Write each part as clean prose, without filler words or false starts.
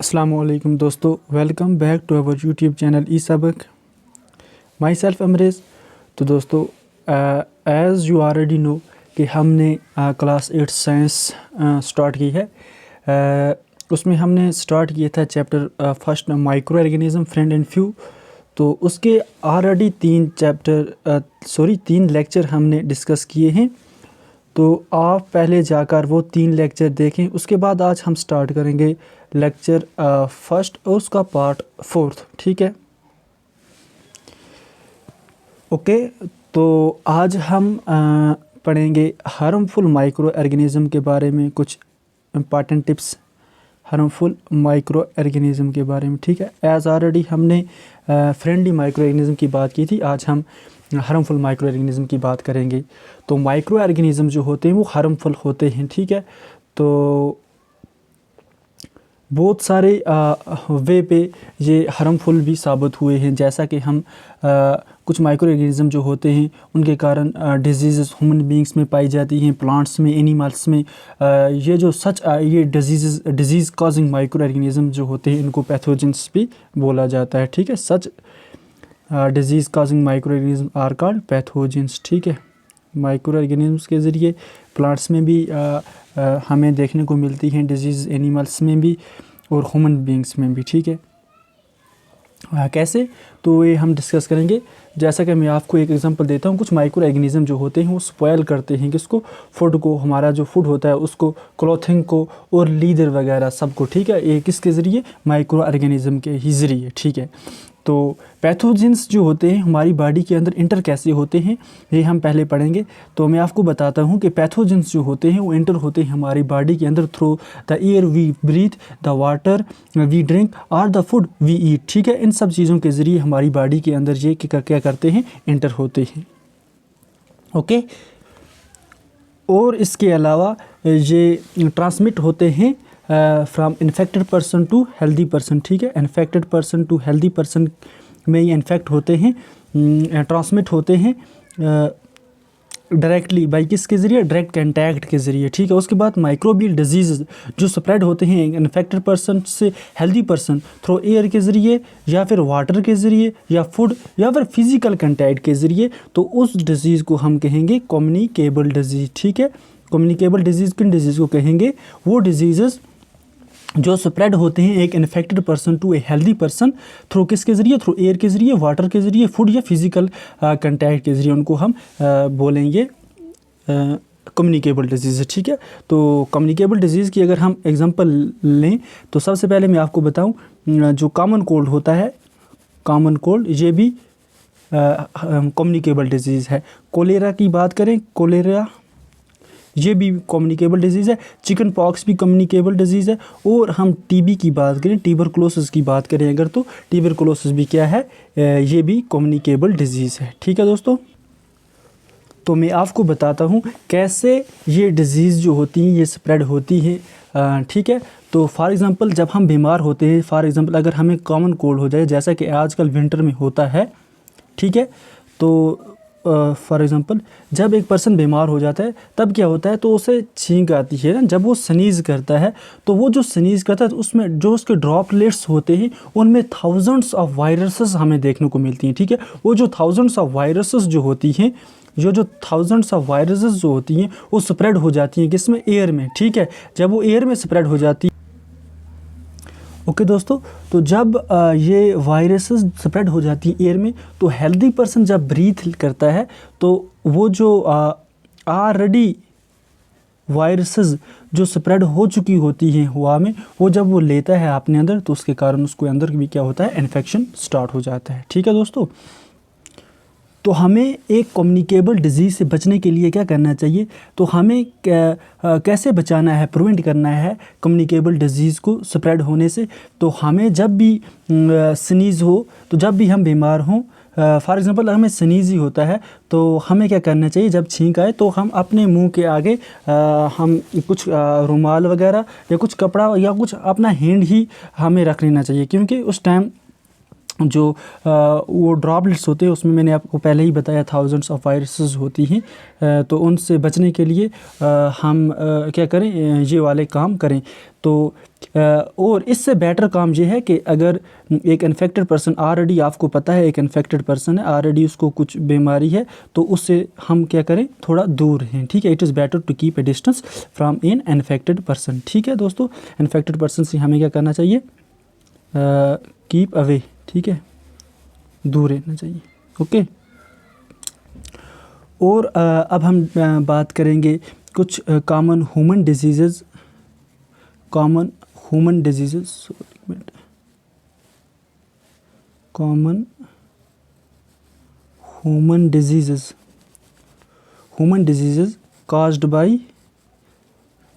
अस्सलामुअलैकुम दोस्तों, welcome back to our YouTube channel E सबक। My self Amrez. तो दोस्तों, एज़ यू ऑलरेडी नो कि हमने क्लास 8 साइंस स्टार्ट की है। उसमें हमने स्टार्ट किया था chapter first micro organism friend and few. तो उसके ऑलरेडी 3 लेक्चर हमने डिस्कस किए हैं। तो आप पहले जाकर वो 3 लेक्चर देखें। उसके बाद आज हम स्टार्ट करेंगे लेक्चर फर्स्ट और उसका पार्ट 4। ठीक है, ओके। तो आज हम पढ़ेंगे हार्मफुल माइक्रो ऑर्गेनिज्म के बारे में, कुछ important tips harmful micro organism के बारे में। ठीक है, एज़ ऑलरेडी हमने फ्रेंडली माइक्रो ऑर्गेनिज्म की बात की थी, आज हम हार्मफुल माइक्रो ऑर्गेनिज्म की बात करेंगे। तो माइक्रो ऑर्गेनिज्म जो होते हैं वो हार्मफुल होते हैं। ठीक है, तो बहुत सारे वे पे ये हार्मफुल भी साबित हुए हैं। जैसा कि हम कुछ माइक्रो ऑर्गेनिज्म जो होते हैं उनके कारण डिजीज़ ह्यूमन बींग्स में पाई जाती हैं, प्लांट्स में, एनिमल्स में। ये डिजीज़ कॉजिंग माइक्रो ऑर्गेनिज्म जो होते हैं इनको पैथोजेंस भी बोला जाता है। ठीक है, such disease causing micro organism are called pathogens. ठीक है, माइक्रो ऑर्गेनिज्म्स के ज़रिए प्लांट्स में भी हमें देखने को मिलती हैं डिजीज़, एनिमल्स में भी और ह्यूमन बींग्स में भी। ठीक है, कैसे, तो ये हम डिस्कस करेंगे। जैसा कि मैं आपको एक एग्जांपल देता हूँ, कुछ माइक्रो ऑर्गेनिज्म जो होते हैं वो स्पॉयल करते हैं किसको, फूड को, हमारा जो फूड होता है उसको, क्लॉथिंग को और लीदर वगैरह सबको। ठीक है, ये किसके ज़रिए, माइक्रो ऑर्गेनिज्म के ही ज़रिए। ठीक है, तो पैथोजेंस जो होते हैं हमारी बॉडी के अंदर इंटर कैसे होते हैं ये हम पहले पढ़ेंगे। तो मैं आपको बताता हूँ कि पैथोजेंस जो होते हैं वो इंटर होते हैं हमारी बॉडी के अंदर through the air we breathe, the water we drink और द फूड वी ईट। ठीक है, इन सब चीज़ों के ज़रिए हमारी बॉडी के अंदर ये क्या करते हैं, इंटर होते हैं। ओके, और इसके अलावा ये ट्रांसमिट होते हैं from infected person to healthy person. ठीक है, infected person to healthy person में ये इन्फेक्ट होते हैं, ट्रांसमिट होते हैं डायरेक्टली बाई किसके ज़रिए, डायरेक्ट कंटैक्ट के ज़रिए। ठीक है, उसके बाद माइक्रोबियल डिजीज़ जो स्प्रेड होते हैं इन्फेक्टेड पर्सन से हेल्दी पर्सन थ्रू एयर के ज़रिए या फिर वाटर के ज़रिए या फूड या फिर फिज़िकल कंटैक्ट के ज़रिए, तो उस डिज़ीज़ को हम कहेंगे कम्युनिकेबल डिजीज़। ठीक है, कम्युनिकेबल डिजीज़ किन डिजीज़ को कहेंगे, वो डिजीज़ जो स्प्रेड होते हैं एक infected person to a healthy person through किसके ज़रिए, थ्रू एयर के ज़रिए, वाटर के ज़रिए, फूड या फिज़िकल कंटैक्ट के ज़रिए, उनको हम बोलेंगे कम्युनिकेबल डिजीज़। ठीक है, तो कम्युनिकेबल डिजीज़ की अगर हम एग्जांपल लें तो सबसे पहले मैं आपको बताऊं, जो कॉमन कोल्ड होता है, कॉमन कोल्ड ये भी कम्युनिकेबल डिजीज़ है। कोलेरा की बात करें, कोलेरा ये भी कम्युनिकेबल डिजीज़ है। चिकन पॉक्स भी कम्युनिकेबल डिजीज़ है। और हम टीबी की बात करें, ट्यूबरकुलोसिस की बात करें अगर, तो ट्यूबरकुलोसिस भी क्या है, ये भी कम्युनिकेबल डिजीज़ है। ठीक है दोस्तों, तो मैं आपको बताता हूँ कैसे ये डिज़ीज़ जो होती हैं ये स्प्रेड होती है। ठीक है, तो फॉर एग्ज़ाम्पल जब हम बीमार होते हैं, फॉर एग्ज़ाम्पल अगर हमें कॉमन कोल्ड हो जाए जैसा कि आजकल विंटर में होता है, ठीक है, तो फॉर एग्ज़ाम्पल जब एक पर्सन बीमार हो जाता है तब क्या होता है, तो उसे छींक आती है ना, जब वो स्नीज़ करता है तो वो जो स्नीज़ करता है तो उसमें जो उसके ड्रॉपलेट्स होते हैं उनमें थाउजेंड्स ऑफ वायरसेस हमें देखने को मिलती हैं। ठीक है, वो जो थाउजेंड्स ऑफ वायरसेस जो होती हैं, जो थाउजेंड्स ऑफ वायरसेस जो होती हैं वो स्प्रेड हो जाती हैं किसमें, एयर में। ठीक है, जब वो एयर में स्प्रेड हो जाती है, ओके दोस्तों, तो जब ये वायरसेस स्प्रेड हो जाती है एयर में, तो हेल्दी पर्सन जब ब्रीथ करता है तो वो जो ऑलरेडी वायरसेस जो स्प्रेड हो चुकी होती हैं हवा में, वो जब वो लेता है अपने अंदर तो उसके कारण उसको अंदर भी क्या होता है, इन्फेक्शन स्टार्ट हो जाता है। ठीक है दोस्तों, तो हमें एक कम्युनिकेबल डिजीज़ से बचने के लिए क्या करना चाहिए, तो हमें कैसे बचाना है, प्रिवेंट करना है कम्युनिकेबल डिजीज़ को स्प्रेड होने से। तो हमें जब भी स्नीज़ हो, तो जब भी हम बीमार हों, फॉर एग्ज़ाम्पल हमें स्नीज़ ही होता है तो हमें क्या करना चाहिए, जब छींक आए तो हम अपने मुंह के आगे हम कुछ रुमाल वगैरह या कुछ कपड़ा या कुछ अपना हैंड ही हमें रख लेना चाहिए, क्योंकि उस टाइम जो वो ड्रॉपलेट्स होते हैं उसमें मैंने आपको पहले ही बताया थाउजेंड्स ऑफ वायरसेस होती हैं। तो उनसे बचने के लिए हम क्या करें, ये वाले काम करें। तो और इससे बेटर काम ये है कि अगर एक इन्फेक्टेड पर्सन ऑलरेडी, आपको पता है एक इन्फेक्टेड पर्सन है ऑलरेडी, उसको कुछ बीमारी है, तो उससे हम क्या करें, थोड़ा दूर रहें। ठीक है, it is better to keep a distance from an infected person. ठीक है दोस्तों, इन्फेक्टेड पर्सन से हमें क्या करना चाहिए, कीप अवे। ठीक है, दूर रहना चाहिए। ओके, और अब हम बात करेंगे कुछ common human disease, common human disease, common human disease caused by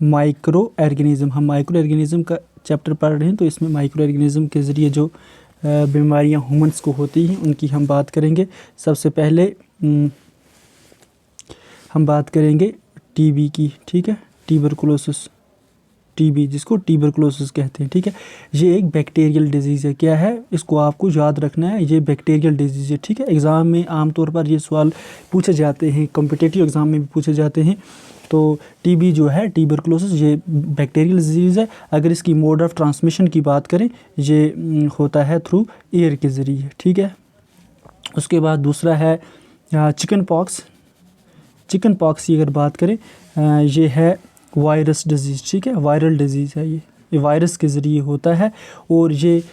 micro organism. हम माइक्रो ऑर्गेनिज्म का चैप्टर पढ़ रहे हैं, तो इसमें माइक्रो ऑर्गेनिज्म के ज़रिए जो बीमारियां ह्यूमन्स को होती हैं उनकी हम बात करेंगे। सबसे पहले हम बात करेंगे टीबी की। ठीक है, ट्यूबरकुलोसिस, टीबी जिसको ट्यूबरकुलोसिस कहते हैं। ठीक है, ये एक बैक्टीरियल डिजीज़ है। क्या है, इसको आपको याद रखना है, ये बैक्टीरियल डिजीज़ है। ठीक है, एग्ज़ाम में आमतौर पर ये सवाल पूछे जाते हैं, कॉम्पिटिटिव एग्ज़ाम में भी पूछे जाते हैं। तो टीबी जो है, ट्यूबरकुलोसिस, ये बैक्टीरियल डिजीज़ है। अगर इसकी मोड ऑफ़ ट्रांसमिशन की बात करें, ये होता है थ्रू एयर के ज़रिए। ठीक है, उसके बाद दूसरा है चिकन पॉक्स। चिकन पॉक्स की अगर बात करें, ये है वायरस डिजीज़। ठीक है, वायरल डिजीज़ है, ये वायरस के ज़रिए होता है। और ये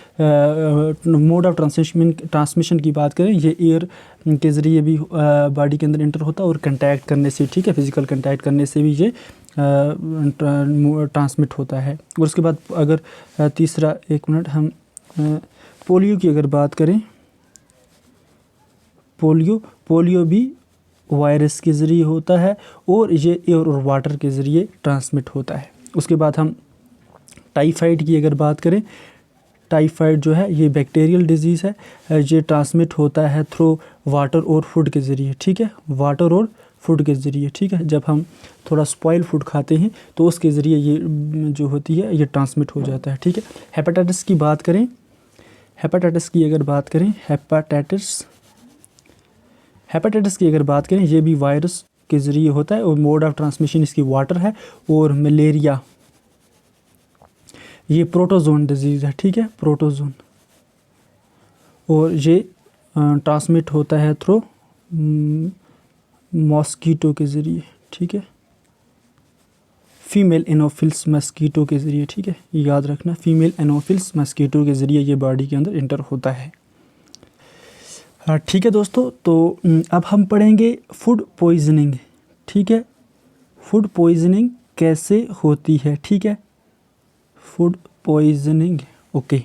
मोड ऑफ़ ट्रांसमिशन की बात करें, ये एयर के ज़रिए भी बॉडी के अंदर इंटर होता है, और कंटैक्ट करने से, ठीक है, फिज़िकल कंटैक्ट करने से भी ये ट्रांसमिट होता है। और उसके बाद अगर तीसरा, एक मिनट, हम पोलियो की अगर बात करें, पोलियो भी वायरस के ज़रिए होता है, और ये एयर और वाटर के ज़रिए ट्रांसमिट होता है। उसके बाद हम टाइफाइड की अगर बात करें, टाइफाइड जो है ये बैक्टीरियल डिजीज़ है, ये ट्रांसमिट होता है थ्रू वाटर और फूड के ज़रिए। ठीक है, वाटर और फूड के ज़रिए। ठीक है, जब हम थोड़ा स्पॉइल फूड खाते हैं तो उसके ज़रिए ये जो होती है ये ट्रांसमिट हो जाता है। ठीक है, हेपेटाइटिस की बात करें, हेपेटाइटिस की अगर बात करें, हेपेटाइटिस की अगर बात करें, ये भी वायरस के ज़रिए होता है, और मोड ऑफ़ ट्रांसमिशन इसकी वाटर है। और मलेरिया, ये प्रोटोजोन डिजीज़ है। ठीक है, प्रोटोजोन, और ये ट्रांसमिट होता है थ्रू मॉस्कीटो के ज़रिए। ठीक है, फीमेल एनोफिल्स मस्कीटो के ज़रिए। ठीक है, याद रखना, फीमेल एनोफिल्स मस्कीटो के ज़रिए ये बॉडी के अंदर इंटर होता है। ठीक है दोस्तों, तो अब हम पढ़ेंगे फूड पॉइजनिंग। ठीक है, फूड पॉइजनिंग कैसे होती है। ठीक है, फूड पॉइजनिंग। ओके,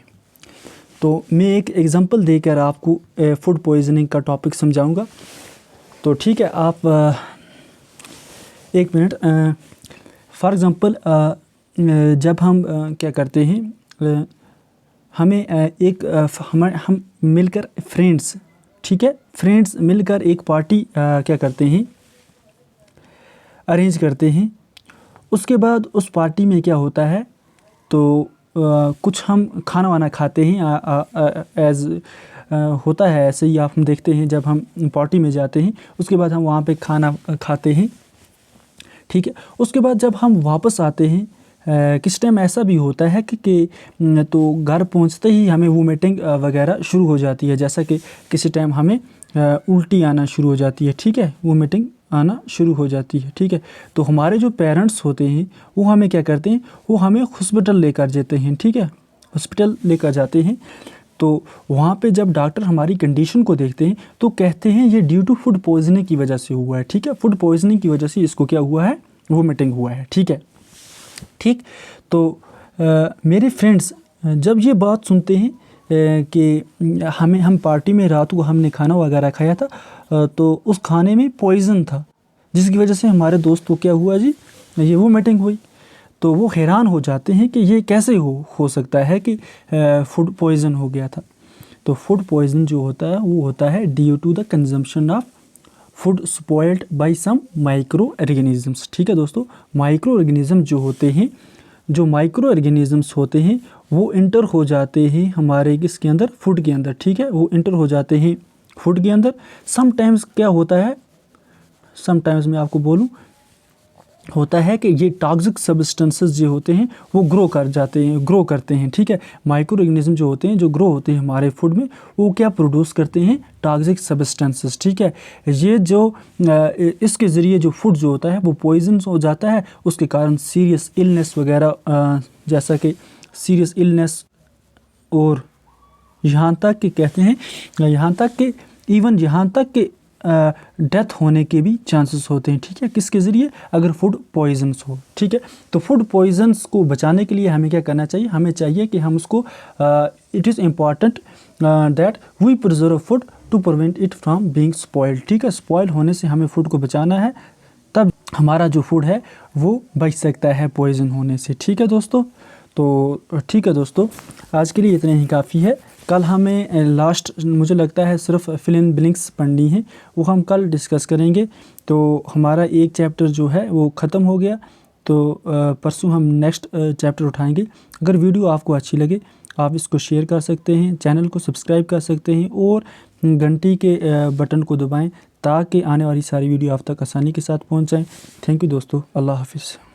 तो मैं एक एग्जांपल देकर आपको फूड पॉइजनिंग का टॉपिक समझाऊंगा। तो ठीक है, आप एक मिनट, फॉर एग्ज़ाम्पल जब हम क्या करते हैं, हमें हम मिलकर फ्रेंड्स, ठीक है, फ्रेंड्स मिलकर एक पार्टी क्या करते हैं, अरेंज करते हैं। उसके बाद उस पार्टी में क्या होता है, तो कुछ हम खाना वाना खाते हैं, एज होता है ऐसे ही आप हम देखते हैं जब हम पार्टी में जाते हैं, उसके बाद हम वहाँ पे खाना खाते हैं। ठीक है, उसके बाद जब हम वापस आते हैं, किस टाइम ऐसा भी होता है कि तो घर पहुंचते ही हमें वोमिटिंग वगैरह शुरू हो जाती है, जैसा कि किसी टाइम हमें उल्टी आना शुरू हो जाती है। ठीक है, वोमिटिंग आना शुरू हो जाती है। ठीक है, तो हमारे जो पेरेंट्स होते हैं वो हमें क्या करते हैं, वो हमें हॉस्पिटल लेकर जाते हैं। ठीक है, हॉस्पिटल लेकर जाते हैं। तो वहाँ पे जब डॉक्टर हमारी कंडीशन को देखते हैं तो कहते हैं ये ड्यू टू फूड पॉइजनिंग की वजह से हुआ है। ठीक है, फूड पॉइजनिंग की वजह से इसको क्या हुआ है, वोमिटिंग हुआ है। ठीक है, ठीक, तो मेरे फ्रेंड्स जब ये बात सुनते हैं कि हम पार्टी में रात को हमने खाना वगैरह खाया था, तो उस खाने में पॉइज़न था, जिसकी वजह से हमारे दोस्त को क्या हुआ जी, ये वोमिटिंग हुई। तो वो हैरान हो जाते हैं कि ये कैसे हो सकता है कि फूड पॉइज़न हो गया था। तो फूड पॉइज़न जो होता है वो होता है due to the consumption of food spoiled by some micro organisms. ठीक है दोस्तों, माइक्रो ऑर्गेनिज्म जो होते हैं जो माइक्रो ऑर्गेनिज़म्स होते हैं वो इंटर हो जाते हैं हमारे किसके अंदर, फूड के अंदर, ठीक है, वो इंटर हो जाते हैं फूड के अंदर। समटाइम्स क्या होता है, समटाइम्स मैं आपको बोलूँ, होता है कि ये टॉक्सिक सब्सटेंसेस जो होते हैं वो ग्रो करते हैं, ठीक है। माइक्रो ऑर्गेनिज्म जो होते हैं, जो ग्रो होते हैं हमारे फूड में, वो क्या प्रोड्यूस करते हैं, टॉक्सिक सब्सटेंसेस, ठीक है। ये जो इसके ज़रिए जो फूड जो होता है वो पॉइजन हो जाता है, उसके कारण सीरियस इलनेस वगैरह, जैसा कि सीरियस इलनेस, और यहाँ तक कि कहते हैं, यहाँ तक कि इवन यहाँ तक कि डेथ होने के भी चांसेस होते हैं, ठीक है। किसके ज़रिए, अगर फूड पॉइजन्स हो, ठीक है। तो फूड पॉइजन्स को बचाने के लिए हमें क्या करना चाहिए, हमें चाहिए कि हम उसको, it is important that we preserve food to prevent it from being spoiled, ठीक है। स्पॉइल होने से हमें फूड को बचाना है, तब हमारा जो फूड है वो बच सकता है पॉइजन होने से, ठीक है दोस्तों। तो ठीक है दोस्तों, आज के लिए इतना ही काफ़ी है। कल हमें लास्ट, मुझे लगता है सिर्फ फिल इन ब्लैंक्स पढ़नी है, वो हम कल डिस्कस करेंगे। तो हमारा एक चैप्टर जो है वो ख़त्म हो गया, तो परसों हम नेक्स्ट चैप्टर उठाएंगे। अगर वीडियो आपको अच्छी लगे, आप इसको शेयर कर सकते हैं, चैनल को सब्सक्राइब कर सकते हैं और घंटी के बटन को दबाएं ताकि आने वाली सारी वीडियो आप तक आसानी के साथ पहुंच जाएं। थैंक यू दोस्तों, अल्लाह हाफिज़।